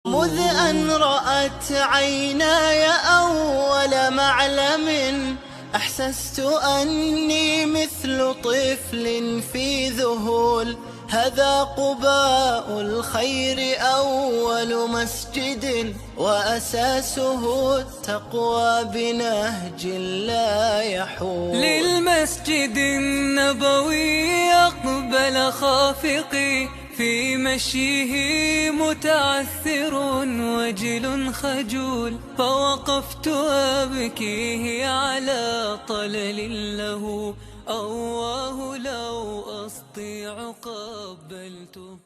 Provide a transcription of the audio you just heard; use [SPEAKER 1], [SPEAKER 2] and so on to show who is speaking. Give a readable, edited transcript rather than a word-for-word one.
[SPEAKER 1] مذ أن رأت عيناي أول معلم أحسست أني مثل طفل في ذهول. هذا قباء الخير أول مسجد وأساسه التقوى بنهج لا يحول.
[SPEAKER 2] للمسجد النبوي أقبل خافقي في مشيه متعثر وجل خجول، فوقفت أبكيه على طلل له أواه لو أستطيع قبلته.